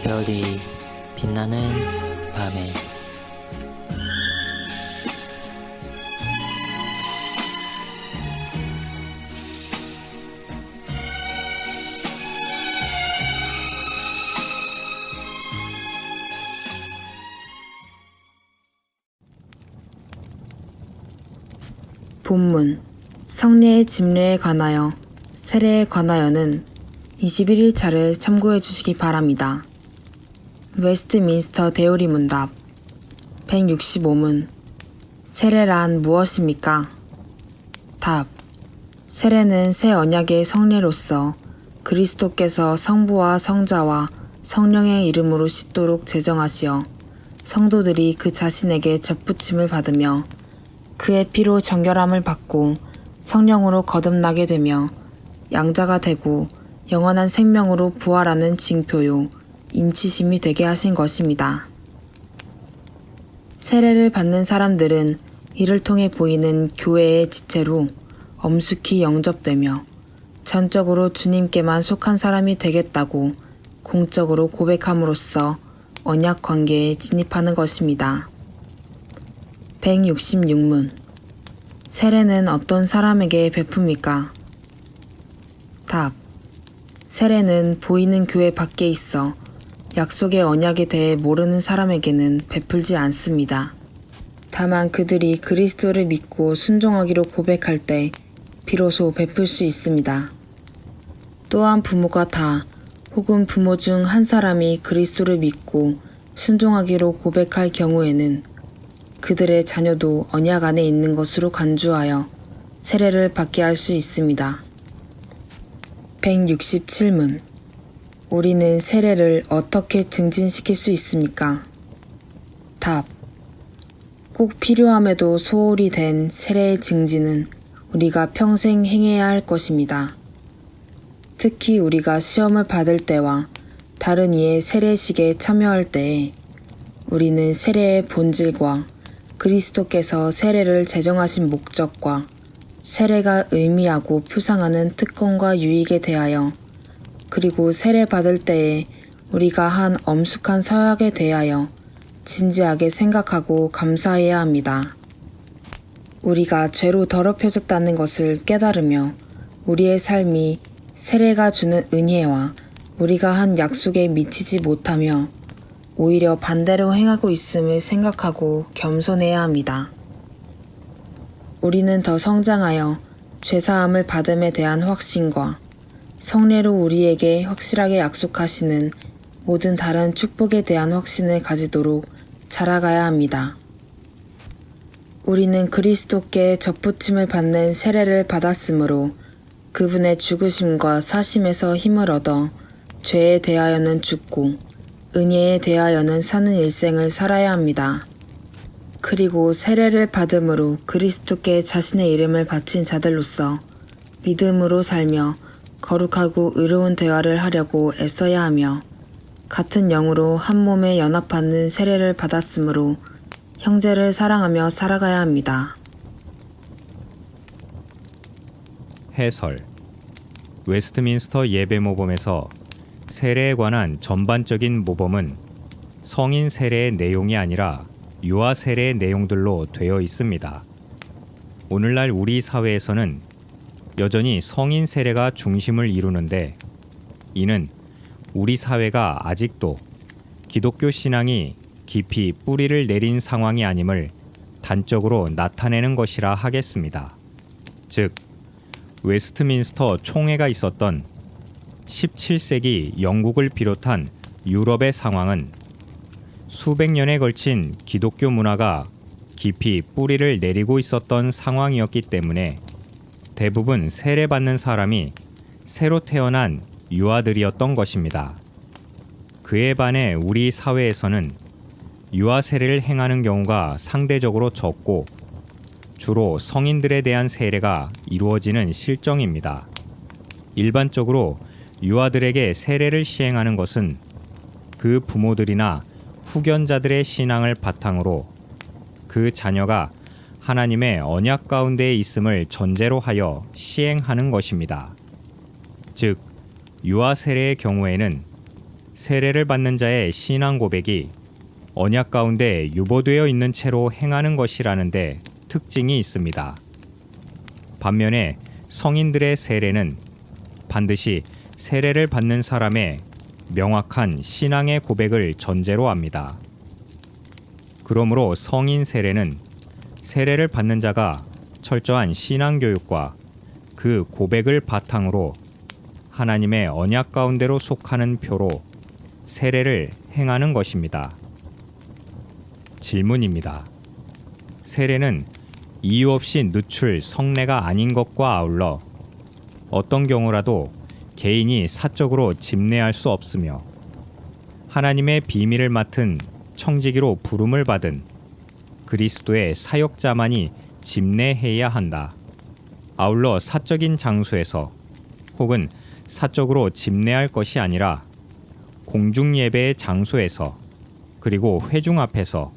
별이 빛나는 밤에 본문 성례의 집례에 관하여 세례에 관하여는 21일차를 참고해 주시기 바랍니다. 웨스트민스터 대오리 문답 165문 세례란 무엇입니까? 답 세례는 새 언약의 성례로서 그리스도께서 성부와 성자와 성령의 이름으로 씻도록 제정하시어 성도들이 그 자신에게 접붙임을 받으며 그의 피로 정결함을 받고 성령으로 거듭나게 되며 양자가 되고 영원한 생명으로 부활하는 징표요 인치심이 되게 하신 것입니다. 세례를 받는 사람들은 이를 통해 보이는 교회의 지체로 엄숙히 영접되며 전적으로 주님께만 속한 사람이 되겠다고 공적으로 고백함으로써 언약 관계에 진입하는 것입니다. 166문 세례는 어떤 사람에게 베풉니까? 답 세례는 보이는 교회 밖에 있어 약속의 언약에 대해 모르는 사람에게는 베풀지 않습니다. 다만 그들이 그리스도를 믿고 순종하기로 고백할 때 비로소 베풀 수 있습니다. 또한 부모가 다 혹은 부모 중 한 사람이 그리스도를 믿고 순종하기로 고백할 경우에는 그들의 자녀도 언약 안에 있는 것으로 간주하여 세례를 받게 할 수 있습니다. 167문 우리는 세례를 어떻게 증진시킬 수 있습니까? 답 꼭 필요함에도 소홀히 된 세례의 증진은 우리가 평생 행해야 할 것입니다. 특히 우리가 시험을 받을 때와 다른 이의 세례식에 참여할 때에 우리는 세례의 본질과 그리스도께서 세례를 제정하신 목적과 세례가 의미하고 표상하는 특권과 유익에 대하여 그리고 세례 받을 때에 우리가 한 엄숙한 서약에 대하여 진지하게 생각하고 감사해야 합니다. 우리가 죄로 더럽혀졌다는 것을 깨달으며 우리의 삶이 세례가 주는 은혜와 우리가 한 약속에 미치지 못하며 오히려 반대로 행하고 있음을 생각하고 겸손해야 합니다. 우리는 더 성장하여 죄사함을 받음에 대한 확신과 성례로 우리에게 확실하게 약속하시는 모든 다른 축복에 대한 확신을 가지도록 자라가야 합니다. 우리는 그리스도께 접붙임을 받는 세례를 받았으므로 그분의 죽으심과 사심에서 힘을 얻어 죄에 대하여는 죽고 은혜에 대하여는 사는 일생을 살아야 합니다. 그리고 세례를 받음으로 그리스도께 자신의 이름을 바친 자들로서 믿음으로 살며 거룩하고 의로운 대화를 하려고 애써야 하며 같은 영으로 한 몸에 연합하는 세례를 받았으므로 형제를 사랑하며 살아가야 합니다. 해설 웨스트민스터 예배 모범에서 세례에 관한 전반적인 모범은 성인 세례의 내용이 아니라 유아 세례의 내용들로 되어 있습니다. 오늘날 우리 사회에서는 여전히 성인 세례가 중심을 이루는데 이는 우리 사회가 아직도 기독교 신앙이 깊이 뿌리를 내린 상황이 아님을 단적으로 나타내는 것이라 하겠습니다. 즉, 웨스트민스터 총회가 있었던 17세기 영국을 비롯한 유럽의 상황은 수백 년에 걸친 기독교 문화가 깊이 뿌리를 내리고 있었던 상황이었기 때문에 대부분 세례받는 사람이 새로 태어난 유아들이었던 것입니다. 그에 반해 우리 사회에서는 유아 세례를 행하는 경우가 상대적으로 적고 주로 성인들에 대한 세례가 이루어지는 실정입니다. 일반적으로 유아들에게 세례를 시행하는 것은 그 부모들이나 후견자들의 신앙을 바탕으로 그 자녀가 하나님의 언약 가운데에 있음을 전제로 하여 시행하는 것입니다. 즉, 유아 세례의 경우에는 세례를 받는 자의 신앙 고백이 언약 가운데 유보되어 있는 채로 행하는 것이라는데 특징이 있습니다. 반면에 성인들의 세례는 반드시 세례를 받는 사람의 명확한 신앙의 고백을 전제로 합니다. 그러므로 성인 세례는 세례를 받는 자가 철저한 신앙 교육과 그 고백을 바탕으로 하나님의 언약 가운데로 속하는 표로 세례를 행하는 것입니다. 질문입니다. 세례는 이유 없이 누출 성례가 아닌 것과 아울러 어떤 경우라도 개인이 사적으로 집례할 수 없으며 하나님의 비밀을 맡은 청지기로 부름을 받은 그리스도의 사역자만이 집례해야 한다. 아울러 사적인 장소에서 혹은 사적으로 집례할 것이 아니라 공중 예배의 장소에서 그리고 회중 앞에서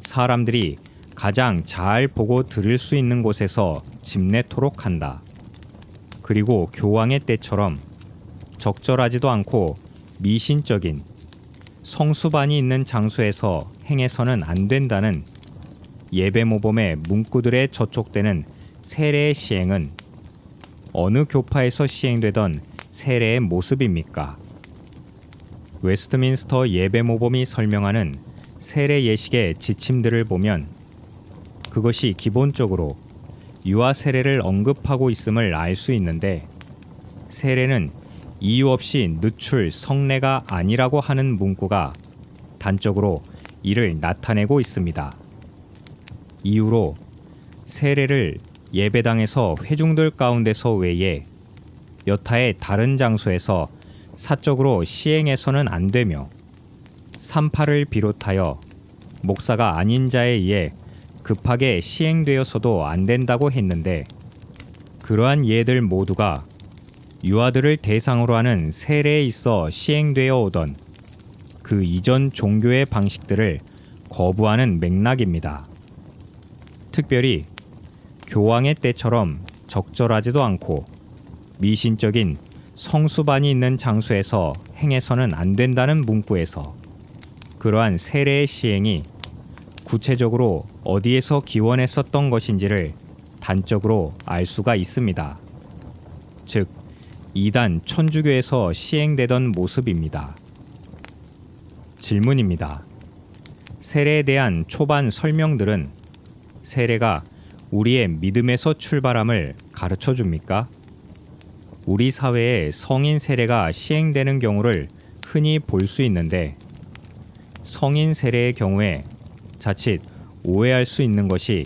사람들이 가장 잘 보고 들을 수 있는 곳에서 집례토록 한다. 그리고 교황의 때처럼 적절하지도 않고 미신적인 성수반이 있는 장소에서 행해서는 안 된다는 예배 모범의 문구들에 저촉되는 세례의 시행은 어느 교파에서 시행되던 세례의 모습입니까? 웨스트민스터 예배 모범이 설명하는 세례 예식의 지침들을 보면 그것이 기본적으로 유아 세례를 언급하고 있음을 알 수 있는데 세례는 이유 없이 누출 성례가 아니라고 하는 문구가 단적으로 이를 나타내고 있습니다. 이후로 세례를 예배당에서 회중들 가운데서 외에 여타의 다른 장소에서 사적으로 시행해서는 안 되며 산파를 비롯하여 목사가 아닌 자에 의해 급하게 시행되어서도 안 된다고 했는데 그러한 예들 모두가 유아들을 대상으로 하는 세례에 있어 시행되어 오던 그 이전 종교의 방식들을 거부하는 맥락입니다. 특별히 교황의 때처럼 적절하지도 않고 미신적인 성수반이 있는 장소에서 행해서는 안 된다는 문구에서 그러한 세례의 시행이 구체적으로 어디에서 기원했었던 것인지를 단적으로 알 수가 있습니다. 즉, 이단 천주교에서 시행되던 모습입니다. 질문입니다. 세례에 대한 초반 설명들은 세례가 우리의 믿음에서 출발함을 가르쳐 줍니까? 우리 사회에 성인 세례가 시행되는 경우를 흔히 볼 수 있는데 성인 세례의 경우에 자칫 오해할 수 있는 것이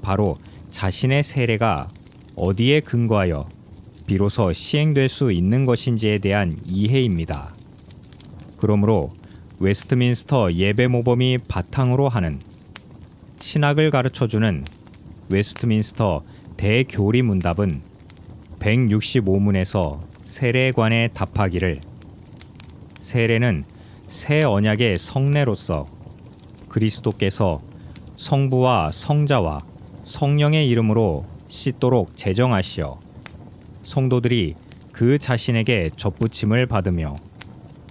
바로 자신의 세례가 어디에 근거하여 비로소 시행될 수 있는 것인지에 대한 이해입니다. 그러므로 웨스트민스터 예배 모범이 바탕으로 하는 신학을 가르쳐주는 웨스트민스터 대교리 문답은 165문에서 세례에 관해 답하기를 세례는 새 언약의 성례로서 그리스도께서 성부와 성자와 성령의 이름으로 씻도록 제정하시어 성도들이 그 자신에게 접붙임을 받으며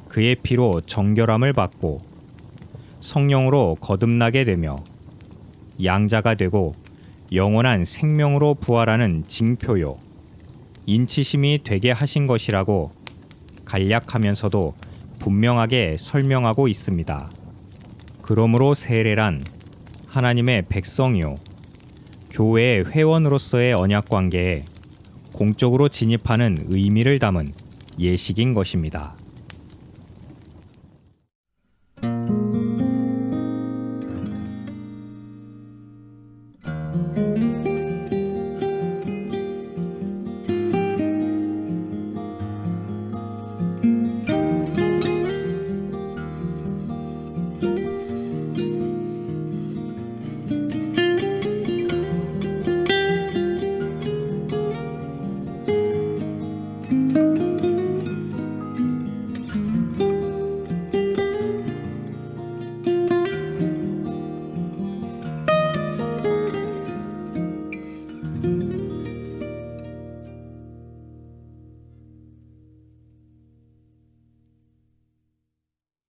그의 피로 정결함을 받고 성령으로 거듭나게 되며 양자가 되고 영원한 생명으로 부활하는 징표요 인치심이 되게 하신 것이라고 간략하면서도 분명하게 설명하고 있습니다. 그러므로 세례란 하나님의 백성이요 교회의 회원으로서의 언약 관계에 공적으로 진입하는 의미를 담은 예식인 것입니다.